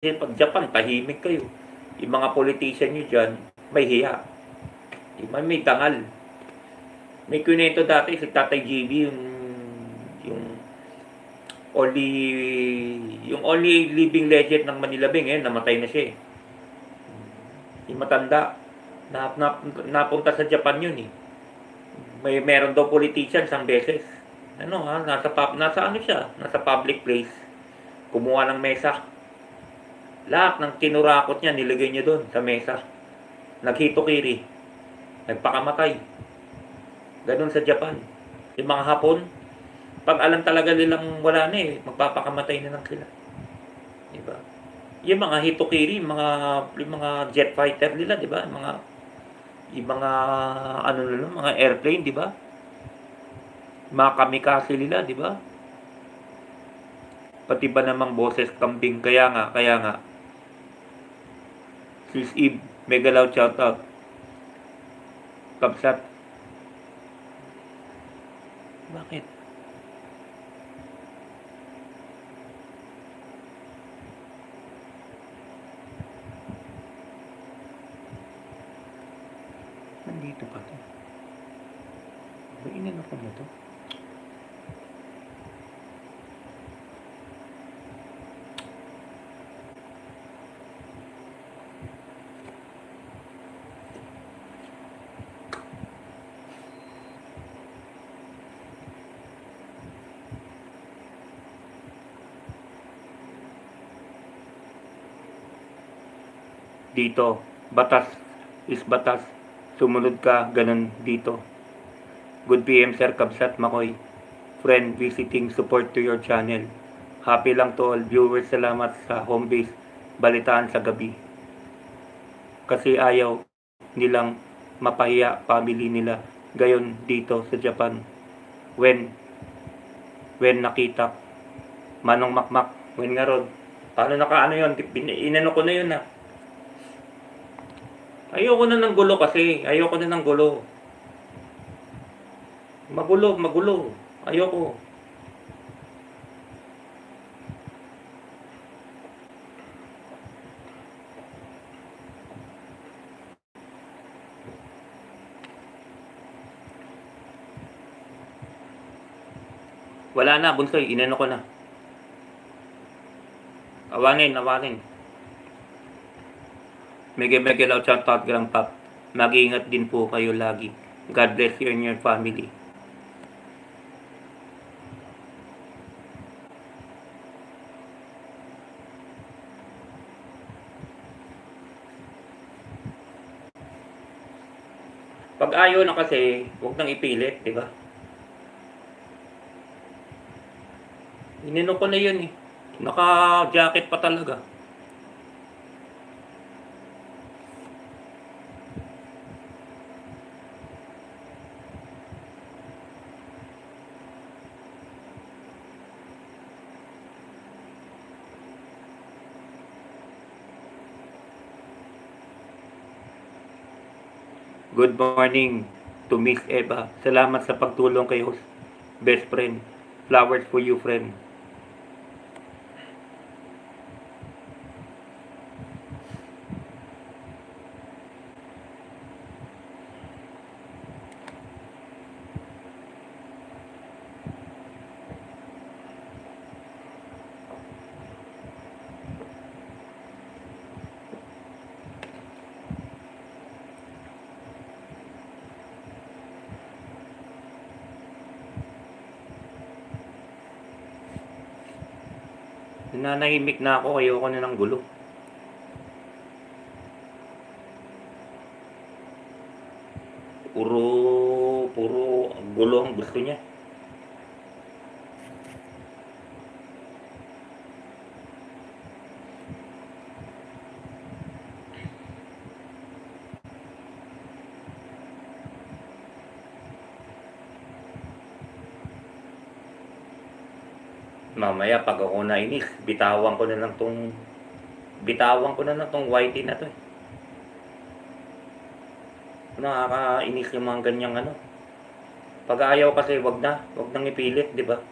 pag Japan, tahimik kayo. Yung mga politician nyo dyan, may hiya. May dangal. May kunento dati si Tatay GB, yung only yung only living legend ng Manila Bay ngayon, namatay na siya eh. Yung matanda, napunta sa Japan yun eh. Meron daw politician isang beses. Nasa ano siya, nasa public place. Kumuha ng mesa. Lahat ng kinurakot niya, nilagay niya doon sa mesa. Naghitokiri. Nagpakamatay. Ganun sa Japan. Yung mga Hapon, pag alam talaga nilang wala na eh, magpapakamatay na lang sila. Diba? Yung mga hitokiri, yung mga jet fighter nila, diba? Yung mga ano nila, mga airplane, diba? Mga kamikaze nila, diba? Pati ba namang boses kambing, kaya nga. Sis Eve, mega loud shoutout. Kabsat. Bakit? Nandito pa to. Ba inano ko na to? Dito, batas is batas. Sumunod ka, ganun dito. Good PM Sir Kabsat Makoy. Friend visiting support to your channel. Happy lang to all viewers. Salamat sa home base. Balitaan sa gabi. Kasi ayaw nilang mapahiya family nila. Gayon dito sa Japan. When nakita Manong Makmak. When nga ron. Paano nakaano yun? Inano ko na yun na. Ayoko na ng gulo kasi. Ayoko na ng gulo. Magulo. Ayoko. Wala na, bunsoy. Inano ko na. Awanin. Mega loud shoutout Grandpa. Mag-iingat din po kayo lagi. God bless you and your family. Pag ayaw na kasi, huwag nang ipilit, di ba? Inino ko na yun eh. Naka-jacket pa talaga. Good morning to Miss Eva. Salamat sa pagtulong kay host. Best friend. Flowers for you, friend. Nanahimik na ako, ayoko na ng gulo. Puro gulo ang gusto niya. Mamaya pag ako nainis, bitawan ko na lang tong whitey na to eh. Nakakainis yung mga ganyang ano. Pag ayaw kasi wag nang ipilit, di ba?